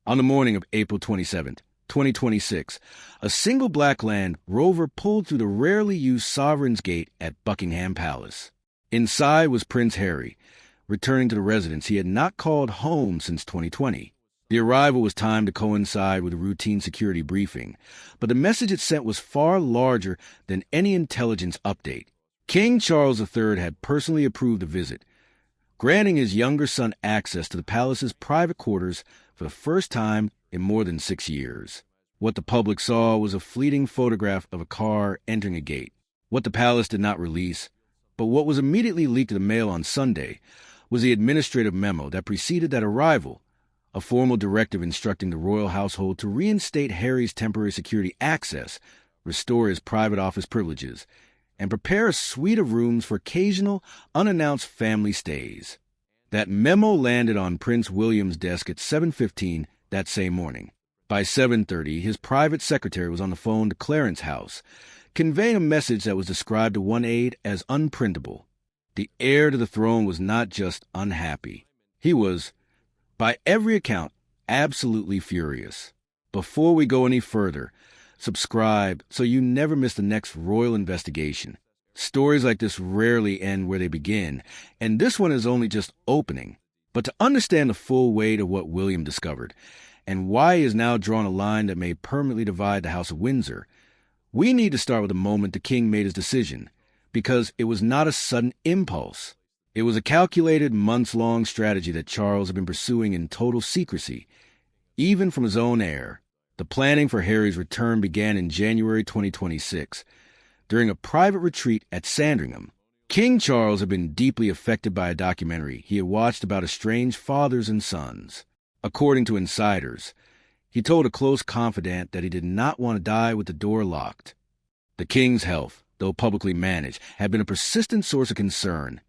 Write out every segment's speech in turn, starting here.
On the morning of April 27, 2026, a single black Land Rover pulled through the rarely used Sovereign's Gate at Buckingham Palace. Inside was Prince Harry, returning to the residence he had not called home since 2020. The arrival was timed to coincide with a routine security briefing, but the message it sent was far larger than any intelligence update. King Charles III had personally approved the visit, granting his younger son access to the palace's private quarters for the first time in more than 6 years. What the public saw was a fleeting photograph of a car entering a gate. What the palace did not release, but what was immediately leaked to the Mail on Sunday, was the administrative memo that preceded that arrival, a formal directive instructing the royal household to reinstate Harry's temporary security access, restore his private office privileges, and prepare a suite of rooms for occasional, unannounced family stays. That memo landed on Prince William's desk at 7:15 that same morning. By 7:30, his private secretary was on the phone to Clarence House, conveying a message that was described to one aide as unprintable. The heir to the throne was not just unhappy. He was, by every account, absolutely furious. Before we go any further, subscribe so you never miss the next royal investigation. Stories like this rarely end where they begin, and this one is only just opening. But to understand the full weight of what William discovered, and why he has now drawn a line that may permanently divide the House of Windsor, we need to start with the moment the king made his decision, because it was not a sudden impulse. It was a calculated, months-long strategy that Charles had been pursuing in total secrecy, even from his own heir. The planning for Harry's return began in January 2026, during a private retreat at Sandringham. King Charles had been deeply affected by a documentary he had watched about estranged fathers and sons. According to insiders, he told a close confidant that he did not want to die with the door locked. The king's health, though publicly managed, had been a persistent source of concern.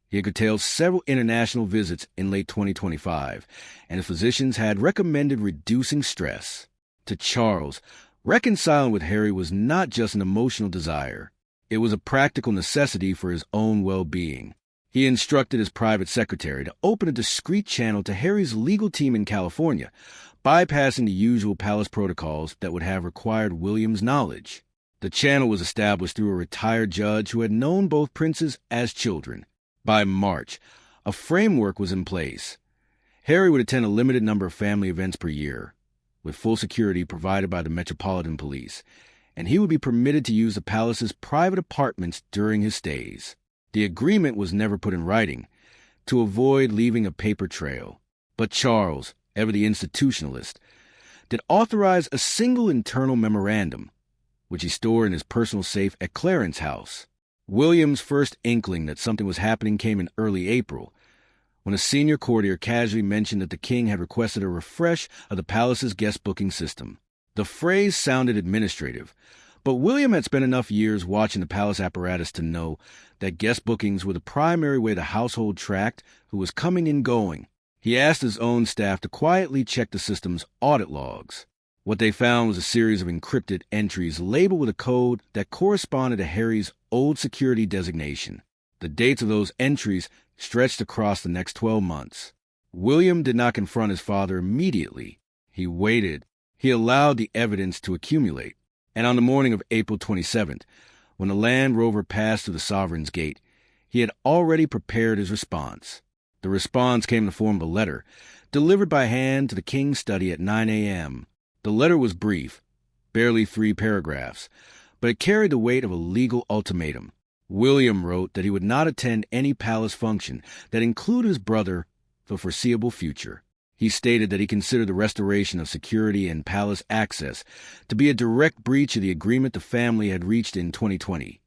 He had curtailed several international visits in late 2025, and his physicians had recommended reducing stress. To Charles, reconciling with Harry was not just an emotional desire. It was a practical necessity for his own well-being. He instructed his private secretary to open a discreet channel to Harry's legal team in California, bypassing the usual palace protocols that would have required William's knowledge. The channel was established through a retired judge who had known both princes as children. By March, a framework was in place. Harry would attend a limited number of family events per year, with full security provided by the Metropolitan Police, and he would be permitted to use the palace's private apartments during his stays. The agreement was never put in writing, to avoid leaving a paper trail. But Charles, ever the institutionalist, did authorize a single internal memorandum, which he stored in his personal safe at Clarence House. William's first inkling that something was happening came in early April, when a senior courtier casually mentioned that the king had requested a refresh of the palace's guest booking system. The phrase sounded administrative, but William had spent enough years watching the palace apparatus to know that guest bookings were the primary way the household tracked who was coming and going. He asked his own staff to quietly check the system's audit logs. What they found was a series of encrypted entries labeled with a code that corresponded to Harry's old security designation. The dates of those entries stretched across the next 12 months. William did not confront his father immediately. He waited. He allowed the evidence to accumulate. And on the morning of April 27th, when the Land Rover passed through the Sovereign's Gate, he had already prepared his response. The response came in the form of a letter, delivered by hand to the king's study at 9 a.m. The letter was brief, barely 3 paragraphs, but it carried the weight of a legal ultimatum. William wrote that he would not attend any palace function that included his brother for the foreseeable future. He stated that he considered the restoration of security and palace access to be a direct breach of the agreement the family had reached in 2020,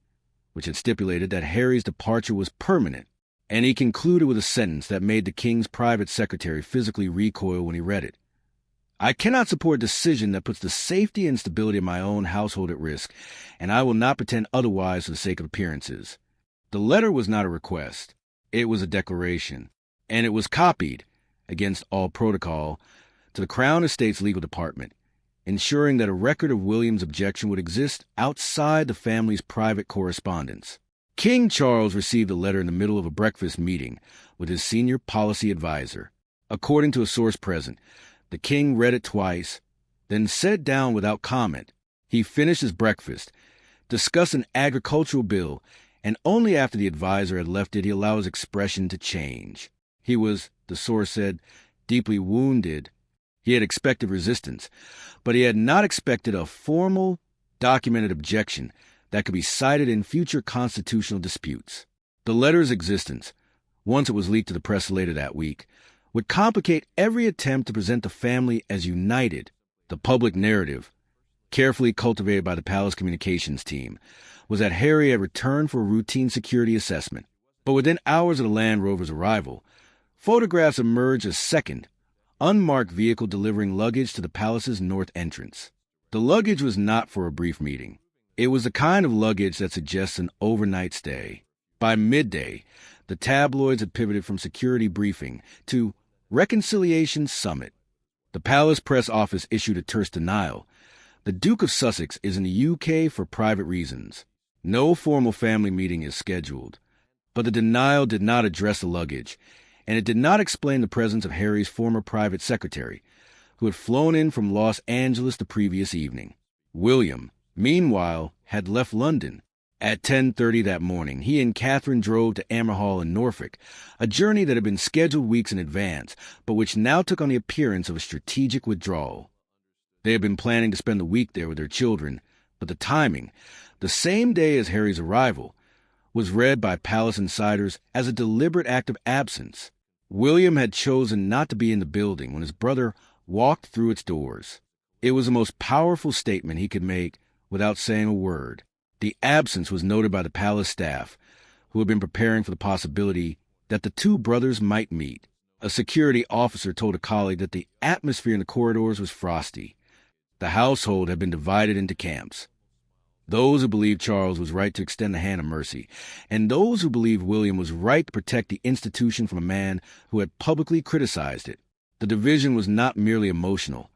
which had stipulated that Harry's departure was permanent, and he concluded with a sentence that made the king's private secretary physically recoil when he read it. I cannot support a decision that puts the safety and stability of my own household at risk, and I will not pretend otherwise for the sake of appearances. The letter was not a request. It was a declaration, and it was copied, against all protocol, to the Crown Estate's legal department, ensuring that a record of William's objection would exist outside the family's private correspondence. King Charles received the letter in the middle of a breakfast meeting with his senior policy advisor. According to a source present, The king read it twice, then sat down without comment. He finished his breakfast, discussed an agricultural bill, and only after the advisor had left did he allow his expression to change. He was, the source said, deeply wounded. He had expected resistance, but he had not expected a formal, documented objection that could be cited in future constitutional disputes. The letter's existence, once it was leaked to the press later that week, would complicate every attempt to present the family as united. The public narrative, carefully cultivated by the palace communications team, was that Harry had returned for a routine security assessment. But within hours of the Land Rover's arrival, photographs emerged a second, unmarked vehicle delivering luggage to the palace's north entrance. The luggage was not for a brief meeting. It was the kind of luggage that suggests an overnight stay. By midday, the tabloids had pivoted from security briefing to reconciliation summit. The palace press office issued a terse denial. The Duke of Sussex is in the UK for private reasons. No formal family meeting is scheduled. But the denial did not address the luggage, and it did not explain the presence of Harry's former private secretary, who had flown in from Los Angeles the previous evening. William, meanwhile, had left London. At 10:30 that morning, he and Catherine drove to Amerhall in Norfolk, a journey that had been scheduled weeks in advance, but which now took on the appearance of a strategic withdrawal. They had been planning to spend the week there with their children, but the timing, the same day as Harry's arrival, was read by palace insiders as a deliberate act of absence. William had chosen not to be in the building when his brother walked through its doors. It was the most powerful statement he could make without saying a word. The absence was noted by the palace staff, who had been preparing for the possibility that the two brothers might meet. A security officer told a colleague that the atmosphere in the corridors was frosty. The household had been divided into camps. Those who believed Charles was right to extend the hand of mercy, and those who believed William was right to protect the institution from a man who had publicly criticized it. The division was not merely emotional.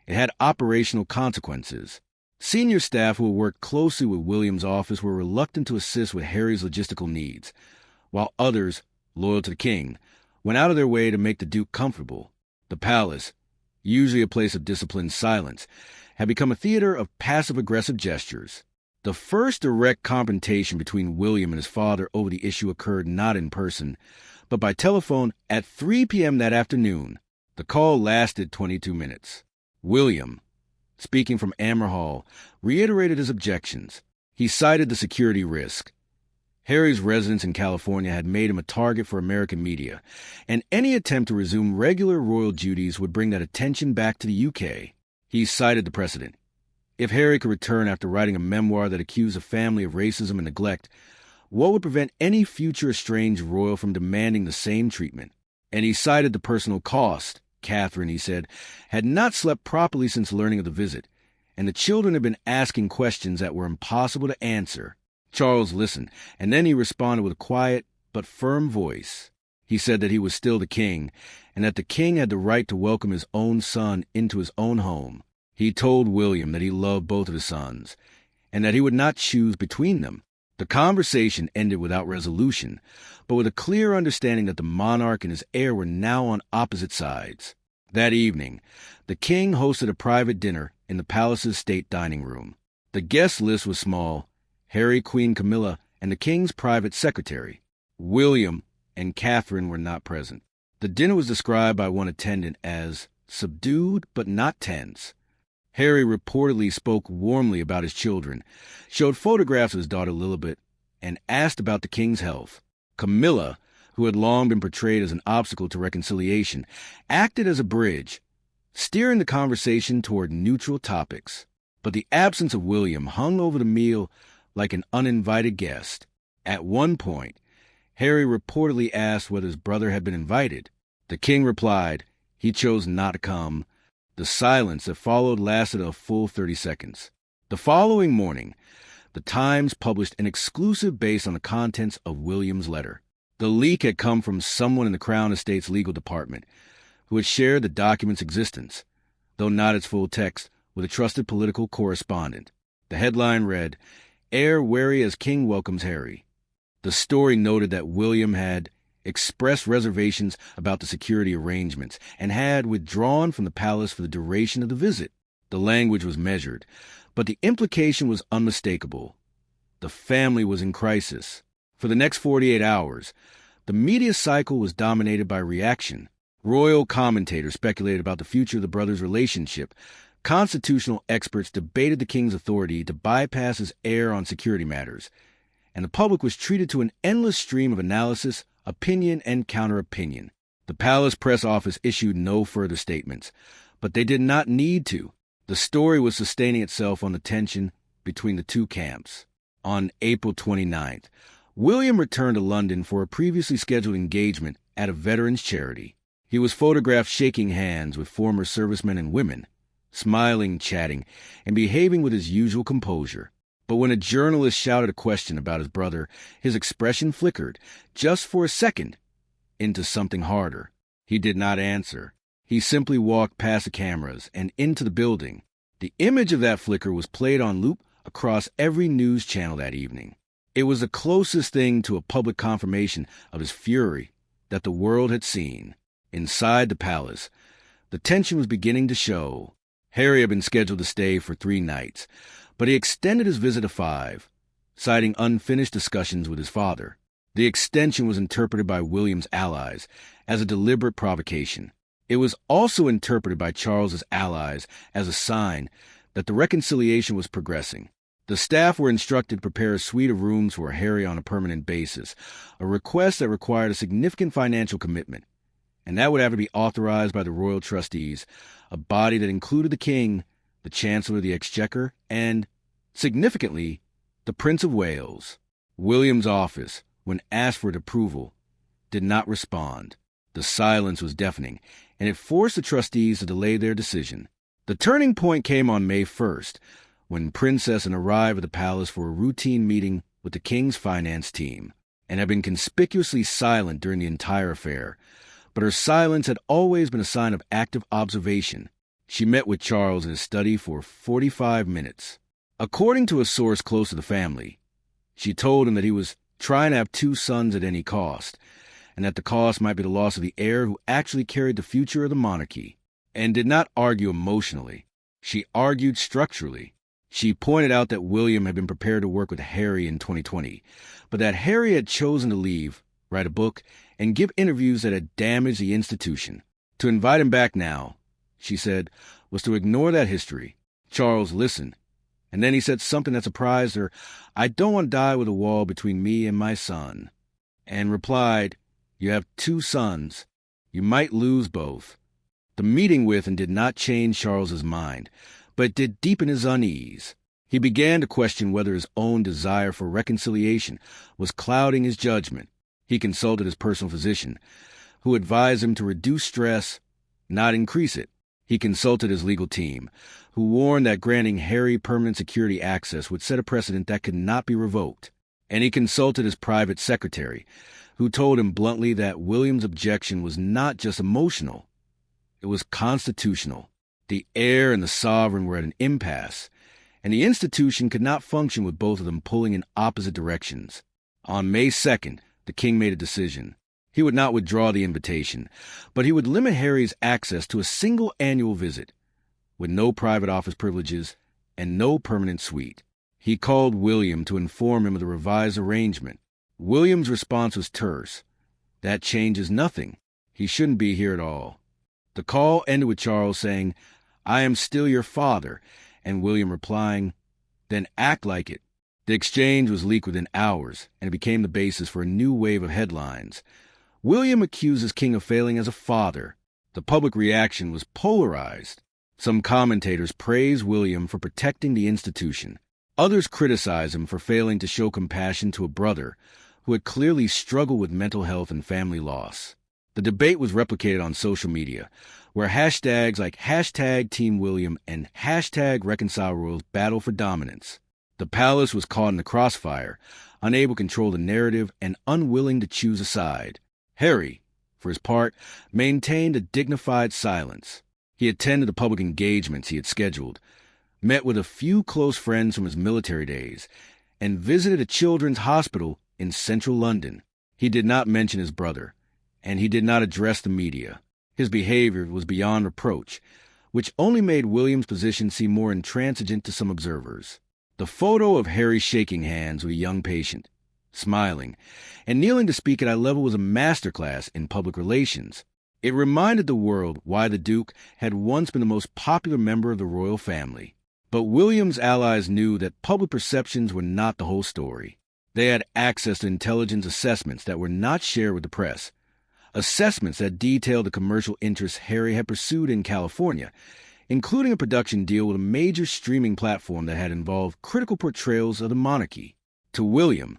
It had operational consequences. Senior staff who had worked closely with William's office were reluctant to assist with Harry's logistical needs, while others, loyal to the king, went out of their way to make the Duke comfortable. The palace, usually a place of disciplined silence, had become a theater of passive-aggressive gestures. The first direct confrontation between William and his father over the issue occurred not in person, but by telephone at 3 p.m. that afternoon. The call lasted 22 minutes. William, speaking from Amerhall, reiterated his objections. He cited the security risk. Harry's residence in California had made him a target for American media, and any attempt to resume regular royal duties would bring that attention back to the UK. He cited the precedent. If Harry could return after writing a memoir that accused a family of racism and neglect, what would prevent any future estranged royal from demanding the same treatment? And he cited the personal cost. Catherine, he said, had not slept properly since learning of the visit, and the children had been asking questions that were impossible to answer. Charles listened, and then he responded with a quiet but firm voice. He said that he was still the king, and that the king had the right to welcome his own son into his own home. He told William that he loved both of his sons, and that he would not choose between them. The conversation ended without resolution, but with a clear understanding that the monarch and his heir were now on opposite sides. That evening, the king hosted a private dinner in the palace's state dining room. The guest list was small: Harry, Queen Camilla, and the king's private secretary. William and Catherine were not present. The dinner was described by one attendant as subdued but not tense. Harry reportedly spoke warmly about his children, showed photographs of his daughter Lilibet, and asked about the king's health. Camilla, who had long been portrayed as an obstacle to reconciliation, acted as a bridge, steering the conversation toward neutral topics. But the absence of William hung over the meal like an uninvited guest. At one point, Harry reportedly asked whether his brother had been invited. The king replied he chose not to come. The silence that followed lasted a full 30 seconds. The following morning, the Times published an exclusive based on the contents of William's letter. The leak had come from someone in the Crown Estate's legal department, who had shared the document's existence, though not its full text, with a trusted political correspondent. The headline read, "Heir wary as King welcomes Harry." The story noted that William had expressed reservations about the security arrangements, and had withdrawn from the palace for the duration of the visit. The language was measured, but the implication was unmistakable. The family was in crisis. For the next 48 hours, the media cycle was dominated by reaction. Royal commentators speculated about the future of the brothers' relationship. Constitutional experts debated the king's authority to bypass his heir on security matters. And the public was treated to an endless stream of analysis, opinion, and counter-opinion. The palace press office issued no further statements, but they did not need to. The story was sustaining itself on the tension between the two camps. On April 29th, William returned to London for a previously scheduled engagement at a veterans' charity. He was photographed shaking hands with former servicemen and women, smiling, chatting, and behaving with his usual composure. But when a journalist shouted a question about his brother, his expression flickered, just for a second, into something harder. He did not answer. He simply walked past the cameras and into the building. The image of that flicker was played on loop across every news channel that evening. It was the closest thing to a public confirmation of his fury that the world had seen. Inside the palace, the tension was beginning to show. Harry had been scheduled to stay for 3 nights, but he extended his visit to 5, citing unfinished discussions with his father. The extension was interpreted by William's allies as a deliberate provocation. It was also interpreted by Charles's allies as a sign that the reconciliation was progressing. The staff were instructed to prepare a suite of rooms for Harry on a permanent basis, a request that required a significant financial commitment, and that would have to be authorized by the royal trustees, a body that included the king, the Chancellor of the Exchequer, and, significantly, the Prince of Wales. William's office, when asked for its approval, did not respond. The silence was deafening, and it forced the trustees to delay their decision. The turning point came on May 1st, when Princess Anne arrived at the palace for a routine meeting with the king's finance team, and had been conspicuously silent during the entire affair. But her silence had always been a sign of active observation. She met with Charles in his study for 45 minutes. According to a source close to the family, she told him that he was trying to have 2 sons at any cost, and that the cost might be the loss of the heir who actually carried the future of the monarchy, and did not argue emotionally. She argued structurally. She pointed out that William had been prepared to work with Harry in 2020, but that Harry had chosen to leave, write a book, and give interviews that had damaged the institution. To invite him back now, she said, was to ignore that history. Charles listened, and then he said something that surprised her. "I don't want to die with a wall between me and my son," and replied, "You have 2 sons. You might lose both." The meeting with and did not change Charles's mind, but it did deepen his unease. He began to question whether his own desire for reconciliation was clouding his judgment. He consulted his personal physician, who advised him to reduce stress, not increase it. He consulted his legal team, who warned that granting Harry permanent security access would set a precedent that could not be revoked. And he consulted his private secretary, who told him bluntly that William's objection was not just emotional, it was constitutional. The heir and the sovereign were at an impasse, and the institution could not function with both of them pulling in opposite directions. On May 2nd, the king made a decision. He would not withdraw the invitation, but he would limit Harry's access to a single annual visit, with no private office privileges and no permanent suite. He called William to inform him of the revised arrangement. William's response was terse. "That changes nothing. He shouldn't be here at all." The call ended with Charles saying, "I am still your father," and William replying, "Then act like it." The exchange was leaked within hours, and it became the basis for a new wave of headlines. William accuses King of failing as a father. The public reaction was polarized. Some commentators praised William for protecting the institution. Others criticized him for failing to show compassion to a brother who had clearly struggled with mental health and family loss. The debate was replicated on social media, where hashtags like #TeamWilliam and #ReconcileRoyals battled for dominance. The palace was caught in the crossfire, unable to control the narrative and unwilling to choose a side. Harry, for his part, maintained a dignified silence. He attended the public engagements he had scheduled, met with a few close friends from his military days, and visited a children's hospital in central London. He did not mention his brother, and he did not address the media. His behavior was beyond reproach, which only made William's position seem more intransigent to some observers. The photo of Harry shaking hands with a young patient, smiling, and kneeling to speak at eye level was a masterclass in public relations. It reminded the world why the Duke had once been the most popular member of the royal family. But William's allies knew that public perceptions were not the whole story. They had access to intelligence assessments that were not shared with the press, assessments that detailed the commercial interests Harry had pursued in California, including a production deal with a major streaming platform that had involved critical portrayals of the monarchy. To William,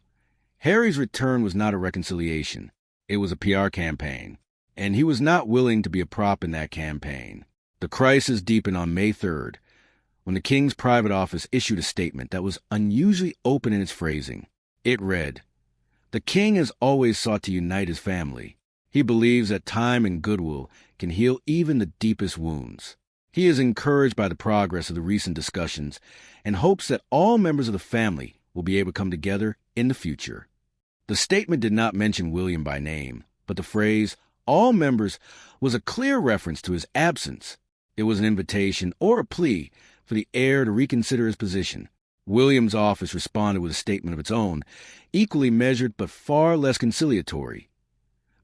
Harry's return was not a reconciliation. It was a PR campaign, and he was not willing to be a prop in that campaign. The crisis deepened on May 3rd, when the King's private office issued a statement that was unusually open in its phrasing. It read, "The King has always sought to unite his family. He believes that time and goodwill can heal even the deepest wounds. He is encouraged by the progress of the recent discussions and hopes that all members of the family will be able to come together in the future." The statement did not mention William by name, but the phrase, "all members," was a clear reference to his absence. It was an invitation or a plea for the heir to reconsider his position. William's office responded with a statement of its own, equally measured but far less conciliatory.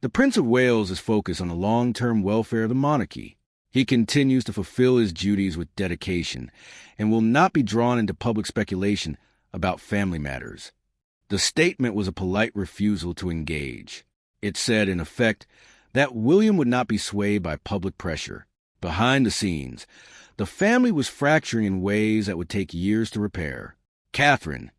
The Prince of Wales is focused on the long-term welfare of the monarchy. He continues to fulfill his duties with dedication and will not be drawn into public speculation about family matters. The statement was a polite refusal to engage. It said, in effect, that William would not be swayed by public pressure. Behind the scenes, the family was fracturing in ways that would take years to repair. Catherine,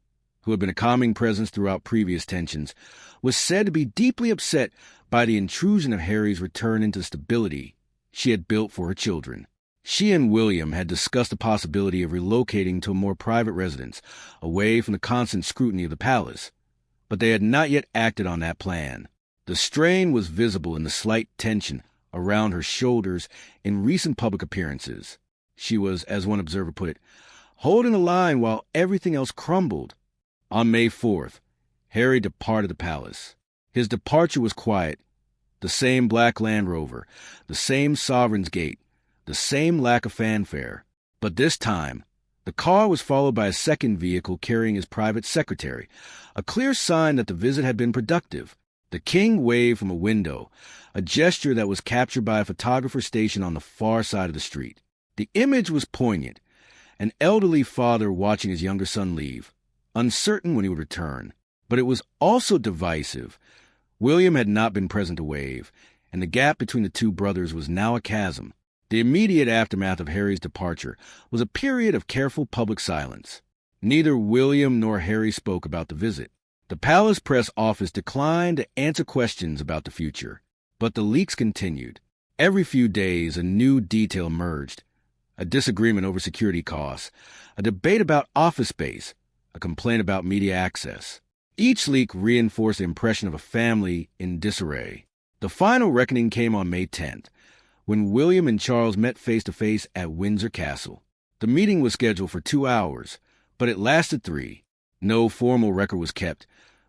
who had been a calming presence throughout previous tensions, was said to be deeply upset by the intrusion of Harry's return into stability she had built for her children. She and William had discussed the possibility of relocating to a more private residence, away from the constant scrutiny of the palace, but they had not yet acted on that plan. The strain was visible in the slight tension around her shoulders in recent public appearances. She was, as one observer put it, holding the line while everything else crumbled. On May 4th, Harry departed the palace. His departure was quiet. The same black Land Rover, the same Sovereign's Gate, the same lack of fanfare. But this time, the car was followed by a second vehicle carrying his private secretary, a clear sign that the visit had been productive. The King waved from a window, a gesture that was captured by a photographer stationed on the far side of the street. The image was poignant, an elderly father watching his younger son leave, uncertain when he would return. But it was also divisive. William had not been present to wave, and the gap between the two brothers was now a chasm. The immediate aftermath of Harry's departure was a period of careful public silence. Neither William nor Harry spoke about the visit. The palace press office declined to answer questions about the future, but the leaks continued. Every few days, a new detail emerged: a disagreement over security costs, a debate about office space, a complaint about media access. Each leak reinforced the impression of a family in disarray. The final reckoning came on May 10th, when William and Charles met face-to-face at Windsor Castle. The meeting was scheduled for 2 hours, but it lasted 3. No formal record was kept,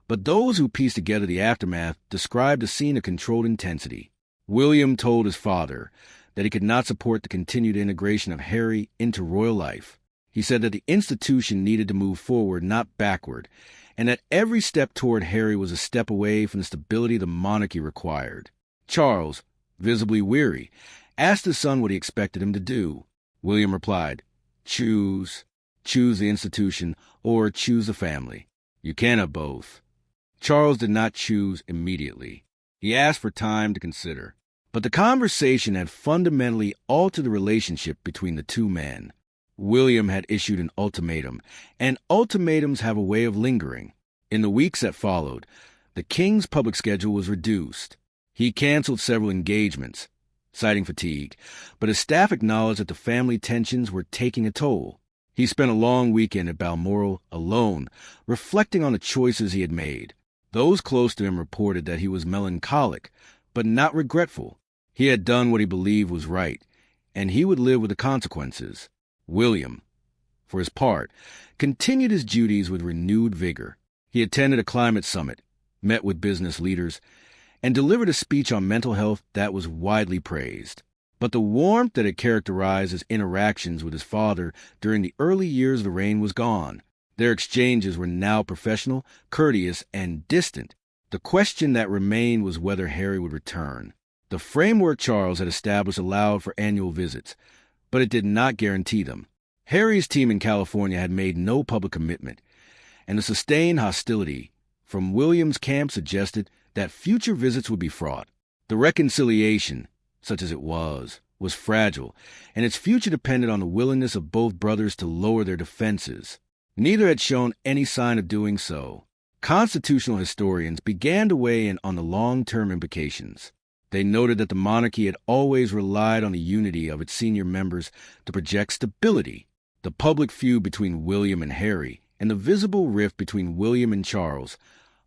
but those who pieced together the aftermath described the scene of controlled intensity. William told his father that he could not support the continued integration of Harry into royal life. He said that the institution needed to move forward, not backward, and that every step toward Harry was a step away from the stability the monarchy required. Charles, visibly weary, asked his son what he expected him to do. William replied, Choose the institution, or choose the family. You can't have both." Charles did not choose immediately. He asked for time to consider. But the conversation had fundamentally altered the relationship between the two men. William had issued an ultimatum, and ultimatums have a way of lingering. In the weeks that followed, the King's public schedule was reduced. He canceled several engagements, citing fatigue, but his staff acknowledged that the family tensions were taking a toll. He spent a long weekend at Balmoral alone, reflecting on the choices he had made. Those close to him reported that he was melancholic, but not regretful. He had done what he believed was right, and he would live with the consequences. William, for his part, continued his duties with renewed vigor. He attended a climate summit, met with business leaders, and delivered a speech on mental health that was widely praised. But the warmth that had characterized his interactions with his father during the early years of the reign was gone. Their exchanges were now professional, courteous, and distant. The question that remained was whether Harry would return. The framework Charles had established allowed for annual visits, but it did not guarantee them. Harry's team in California had made no public commitment, and the sustained hostility from William's camp suggested that future visits would be fraught. The reconciliation, such as it was fragile, and its future depended on the willingness of both brothers to lower their defenses. Neither had shown any sign of doing so. Constitutional historians began to weigh in on the long-term implications. They noted that the monarchy had always relied on the unity of its senior members to project stability. The public feud between William and Harry and the visible rift between William and Charles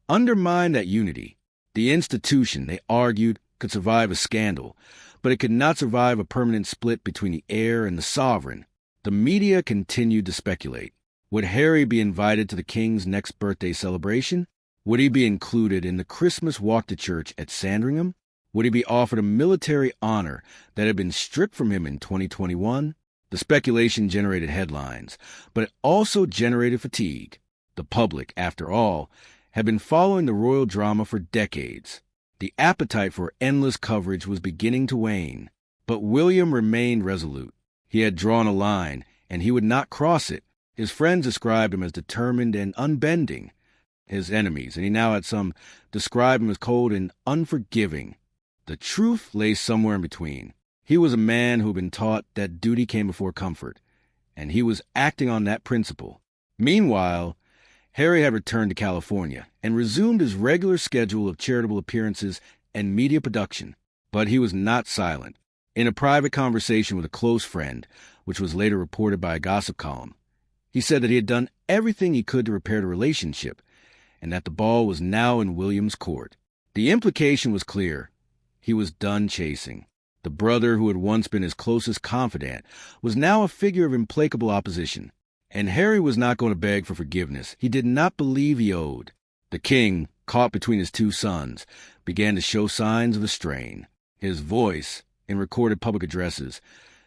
undermined that unity. The institution, they argued, could survive a scandal, but it could not survive a permanent split between the heir and the sovereign. The media continued to speculate. Would Harry be invited to the king's next birthday celebration? Would he be included in the Christmas walk to church at Sandringham? Would he be offered a military honor that had been stripped from him in 2021? The speculation generated headlines, but it also generated fatigue. The public, after all, had been following the royal drama for decades. The appetite for endless coverage was beginning to wane, but William remained resolute. He had drawn a line, and he would not cross it. His friends described him as determined and unbending. His enemies, and he now had some, described him as cold and unforgiving. The truth lay somewhere in between. He was a man who had been taught that duty came before comfort, and he was acting on that principle. Meanwhile, Harry had returned to California and resumed his regular schedule of charitable appearances and media production. But he was not silent. In a private conversation with a close friend, which was later reported by a gossip column, he said that he had done everything he could to repair the relationship, and that the ball was now in William's court. The implication was clear. He was done chasing. The brother who had once been his closest confidant was now a figure of implacable opposition. And Harry was not going to beg for forgiveness. He did not believe he owed. The king, caught between his two sons, began to show signs of a strain. His voice, in recorded public addresses,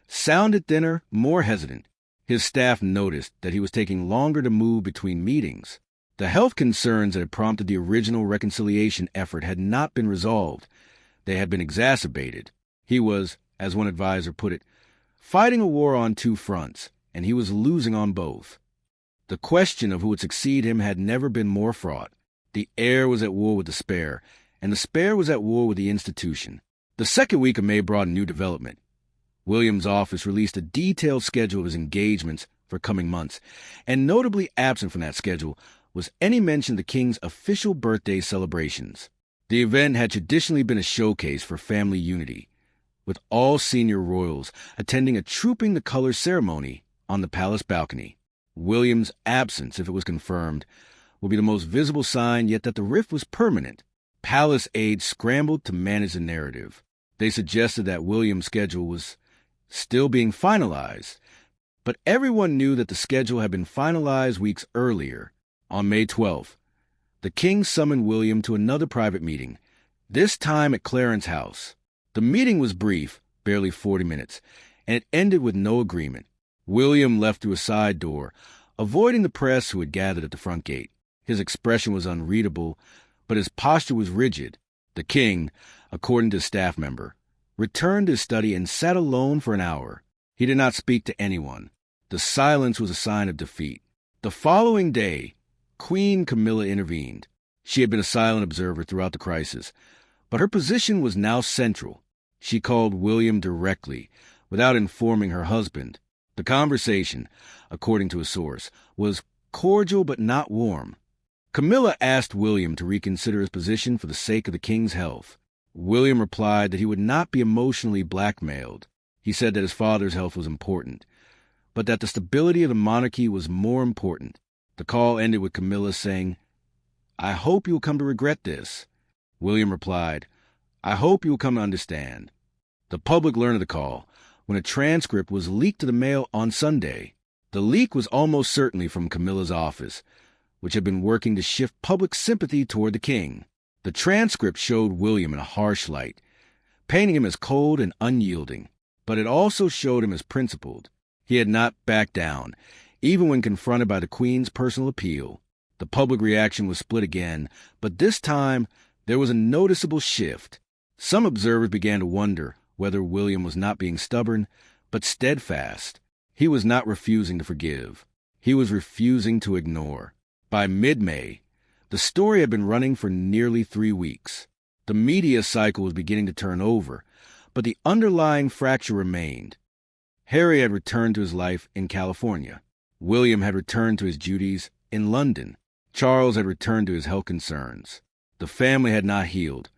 sounded thinner, more hesitant. His staff noticed that he was taking longer to move between meetings. The health concerns that had prompted the original reconciliation effort had not been resolved. They had been exacerbated. He was, as one advisor put it, fighting a war on two fronts, and he was losing on both. The question of who would succeed him had never been more fraught. The heir was at war with the spare, and the spare was at war with the institution. The second week of May brought a new development. William's office released a detailed schedule of his engagements for coming months, and notably absent from that schedule was any mention of the king's official birthday celebrations. The event had traditionally been a showcase for family unity, with all senior royals attending a Trooping the Colors ceremony on the palace balcony. William's absence, if it was confirmed, would be the most visible sign yet that the rift was permanent. Palace aides scrambled to manage the narrative. They suggested that William's schedule was still being finalized, but everyone knew that the schedule had been finalized weeks earlier. On May 12th, the king summoned William to another private meeting, this time at Clarence House. The meeting was brief, barely 40 minutes, and it ended with no agreement. William left through a side door, avoiding the press who had gathered at the front gate. His expression was unreadable, but his posture was rigid. The king, according to a staff member, returned to his study and sat alone for an hour. He did not speak to anyone. The silence was a sign of defeat. The following day, Queen Camilla intervened. She had been a silent observer throughout the crisis, but her position was now central. She called William directly, without informing her husband. The conversation, according to a source, was cordial but not warm. Camilla asked William to reconsider his position for the sake of the king's health. William replied that he would not be emotionally blackmailed. He said that his father's health was important, but that the stability of the monarchy was more important. The call ended with Camilla saying, "I hope you will come to regret this." William replied, "I hope you will come to understand." The public learned of the call when a transcript was leaked to the Mail on Sunday. The leak was almost certainly from Camilla's office, which had been working to shift public sympathy toward the king. The transcript showed William in a harsh light, painting him as cold and unyielding, but it also showed him as principled. He had not backed down, even when confronted by the Queen's personal appeal. The public reaction was split again, but this time there was a noticeable shift. Some observers began to wonder whether William was not being stubborn, but steadfast. He was not refusing to forgive. He was refusing to ignore. By mid-May, the story had been running for nearly 3 weeks. The media cycle was beginning to turn over, but the underlying fracture remained. Harry had returned to his life in California. William had returned to his duties in London. Charles had returned to his health concerns. The family had not healed.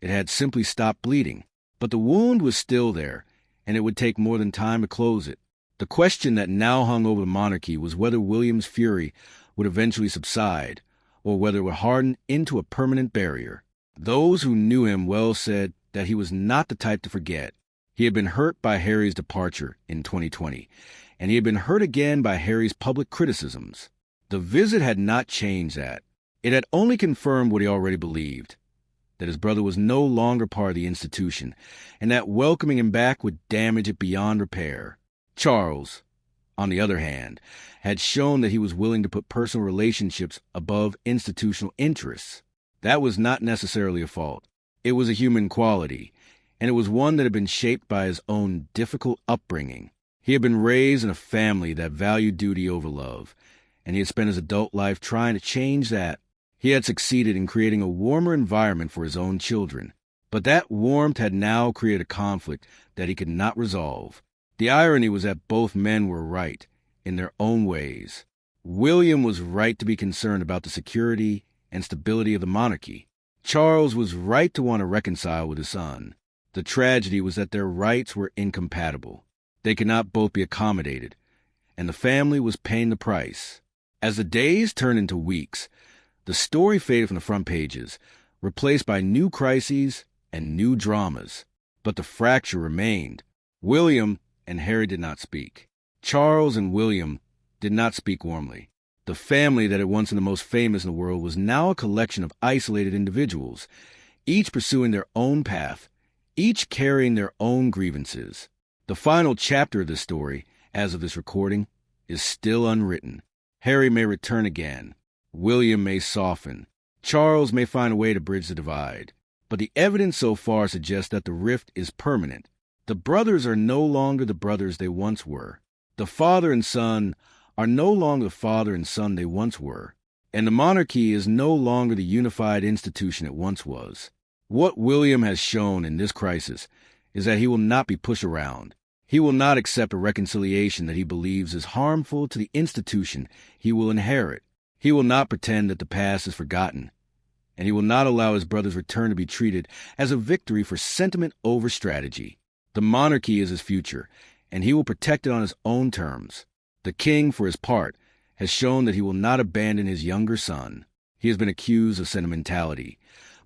It had simply stopped bleeding. But the wound was still there, and it would take more than time to close it. The question that now hung over the monarchy was whether William's fury would eventually subside, or whether it would harden into a permanent barrier. Those who knew him well said that he was not the type to forget. He had been hurt by Harry's departure in 2020, and he had been hurt again by Harry's public criticisms. The visit had not changed that. It had only confirmed what he already believed, that his brother was no longer part of the institution, and that welcoming him back would damage it beyond repair. Charles, on the other hand, had shown that he was willing to put personal relationships above institutional interests. That was not necessarily a fault. It was a human quality, and it was one that had been shaped by his own difficult upbringing. He had been raised in a family that valued duty over love, and he had spent his adult life trying to change that. He had succeeded in creating a warmer environment for his own children, but that warmth had now created a conflict that he could not resolve. The irony was that both men were right, in their own ways. William was right to be concerned about the security and stability of the monarchy. Charles was right to want to reconcile with his son. The tragedy was that their rights were incompatible. They could not both be accommodated, and the family was paying the price. As the days turned into weeks, the story faded from the front pages, replaced by new crises and new dramas. But the fracture remained. William and Harry did not speak. Charles and William did not speak warmly. The family that had once been the most famous in the world was now a collection of isolated individuals, each pursuing their own path, each carrying their own grievances. The final chapter of this story, as of this recording, is still unwritten. Harry may return again. William may soften. Charles may find a way to bridge the divide. But the evidence so far suggests that the rift is permanent. The brothers are no longer the brothers they once were. The father and son are no longer the father and son they once were. And the monarchy is no longer the unified institution it once was. What William has shown in this crisis is that he will not be pushed around. He will not accept a reconciliation that he believes is harmful to the institution he will inherit. He will not pretend that the past is forgotten, and he will not allow his brother's return to be treated as a victory for sentiment over strategy. The monarchy is his future, and he will protect it on his own terms. The king, for his part, has shown that he will not abandon his younger son. He has been accused of sentimentality,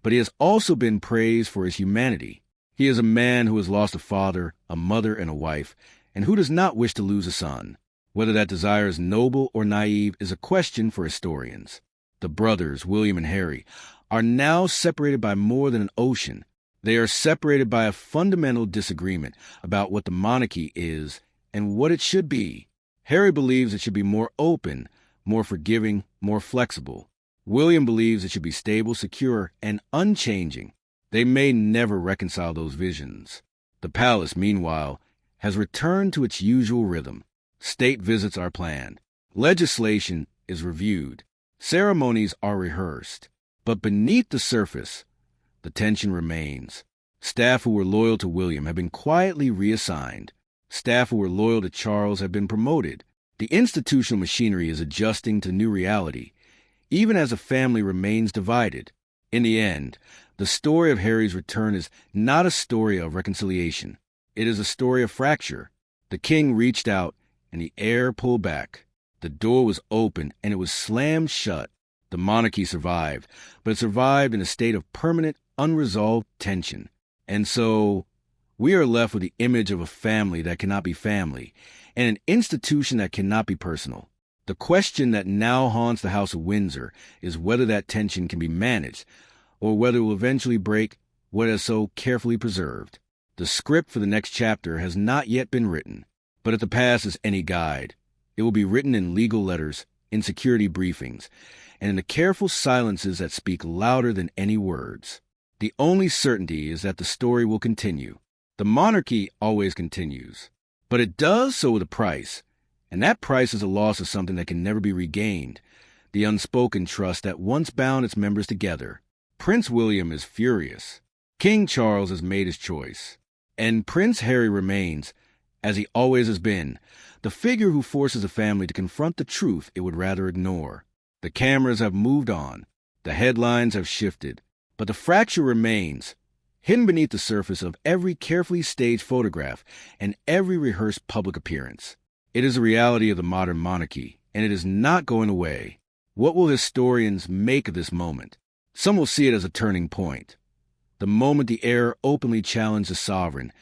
but he has also been praised for his humanity. He is a man who has lost a father, a mother, and a wife, and who does not wish to lose a son. Whether that desire is noble or naive is a question for historians. The brothers, William and Harry, are now separated by more than an ocean. They are separated by a fundamental disagreement about what the monarchy is and what it should be. Harry believes it should be more open, more forgiving, more flexible. William believes it should be stable, secure, and unchanging. They may never reconcile those visions. The palace, meanwhile, has returned to its usual rhythm. State visits are planned. Legislation is reviewed. Ceremonies are rehearsed. But beneath the surface, the tension remains. Staff who were loyal to William have been quietly reassigned. Staff who were loyal to Charles have been promoted. The institutional machinery is adjusting to new reality, even as the family remains divided. In the end, the story of Harry's return is not a story of reconciliation. It is a story of fracture. The king reached out, and the heir pulled back. The door was open, and it was slammed shut. The monarchy survived, but it survived in a state of permanent, unresolved tension. And so, we are left with the image of a family that cannot be family, and an institution that cannot be personal. The question that now haunts the House of Windsor is whether that tension can be managed, or whether it will eventually break what is so carefully preserved. The script for the next chapter has not yet been written, but if the past is any guide, it will be written in legal letters, in security briefings, and in the careful silences that speak louder than any words. The only certainty is that the story will continue. The monarchy always continues, but it does so with a price, and that price is a loss of something that can never be regained, the unspoken trust that once bound its members together. Prince William is furious. King Charles has made his choice, and Prince Harry remains, as he always has been, the figure who forces a family to confront the truth it would rather ignore. The cameras have moved on, the headlines have shifted, but the fracture remains, hidden beneath the surface of every carefully staged photograph and every rehearsed public appearance. It is the reality of the modern monarchy, and it is not going away. What will historians make of this moment? Some will see it as a turning point. The moment the heir openly challenged the sovereign,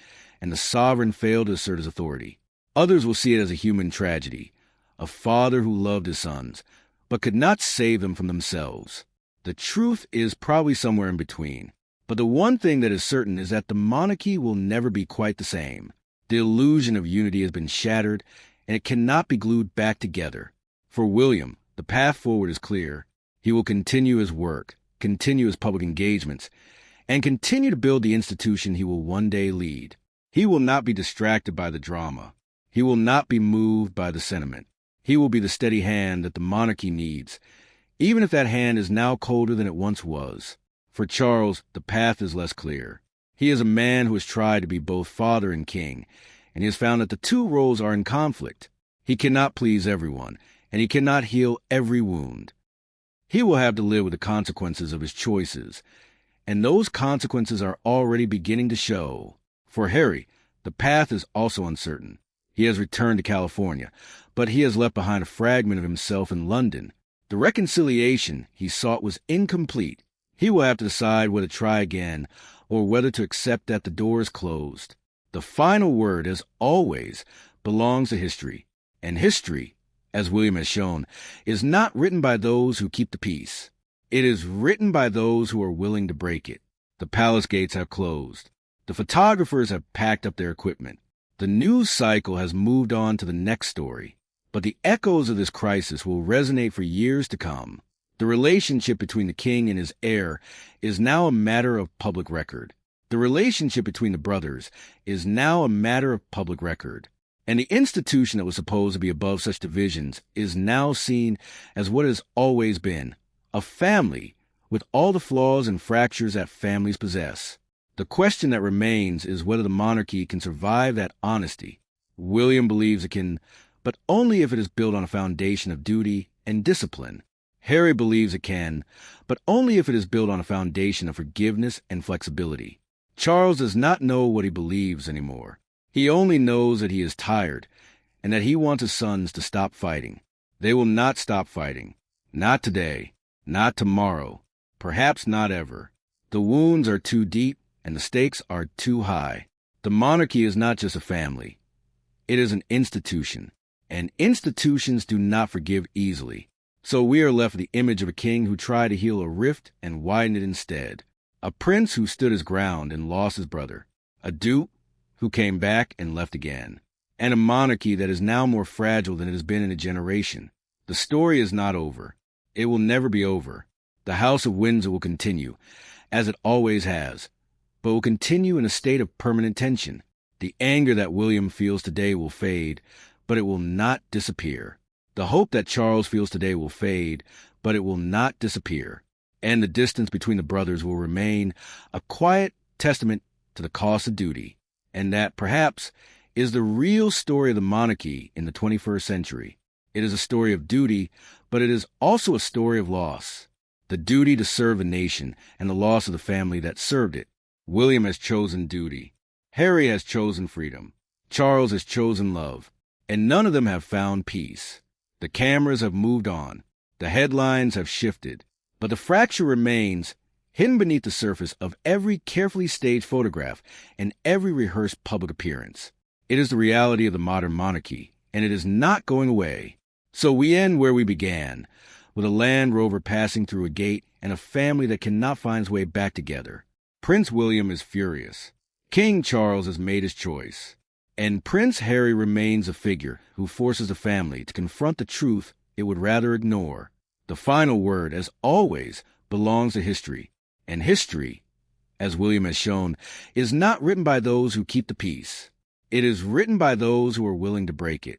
and the sovereign failed to assert his authority. Others will see it as a human tragedy, a father who loved his sons, but could not save them from themselves. The truth is probably somewhere in between. But the one thing that is certain is that the monarchy will never be quite the same. The illusion of unity has been shattered, and it cannot be glued back together. For William, the path forward is clear. He will continue his work, continue his public engagements, and continue to build the institution he will one day lead. He will not be distracted by the drama. He will not be moved by the sentiment. He will be the steady hand that the monarchy needs, even if that hand is now colder than it once was. For Charles, the path is less clear. He is a man who has tried to be both father and king, and he has found that the two roles are in conflict. He cannot please everyone, and he cannot heal every wound. He will have to live with the consequences of his choices, and those consequences are already beginning to show. For Harry, the path is also uncertain. He has returned to California, but he has left behind a fragment of himself in London. The reconciliation he sought was incomplete. He will have to decide whether to try again or whether to accept that the door is closed. The final word, as always, belongs to history, and history, as William has shown, is not written by those who keep the peace. It is written by those who are willing to break it. The palace gates have closed. The photographers have packed up their equipment. The news cycle has moved on to the next story. But the echoes of this crisis will resonate for years to come. The relationship between the king and his heir is now a matter of public record. The relationship between the brothers is now a matter of public record. And the institution that was supposed to be above such divisions is now seen as what it has always been, a family with all the flaws and fractures that families possess. The question that remains is whether the monarchy can survive that honesty. William believes it can, but only if it is built on a foundation of duty and discipline. Harry believes it can, but only if it is built on a foundation of forgiveness and flexibility. Charles does not know what he believes anymore. He only knows that he is tired, and that he wants his sons to stop fighting. They will not stop fighting. Not today. Not tomorrow. Perhaps not ever. The wounds are too deep, and the stakes are too high. The monarchy is not just a family. It is an institution, and institutions do not forgive easily. So we are left with the image of a king who tried to heal a rift and widen it instead. A prince who stood his ground and lost his brother. A duke who came back and left again. And a monarchy that is now more fragile than it has been in a generation. The story is not over. It will never be over. The House of Windsor will continue, as it always has, but will continue in a state of permanent tension. The anger that William feels today will fade, but it will not disappear. The hope that Charles feels today will fade, but it will not disappear. And the distance between the brothers will remain a quiet testament to the cost of duty, and that, perhaps, is the real story of the monarchy in the 21st century. It is a story of duty, but it is also a story of loss. The duty to serve the nation and the loss of the family that served it. William has chosen duty. Harry has chosen freedom. Charles has chosen love. And none of them have found peace. The cameras have moved on. The headlines have shifted. But the fracture remains, hidden beneath the surface of every carefully staged photograph and every rehearsed public appearance. It is the reality of the modern monarchy, and it is not going away. So we end where we began, with a Land Rover passing through a gate and a family that cannot find its way back together. Prince William is furious. King Charles has made his choice. And Prince Harry remains a figure who forces the family to confront the truth it would rather ignore. The final word, as always, belongs to history. And history, as William has shown, is not written by those who keep the peace. It is written by those who are willing to break it.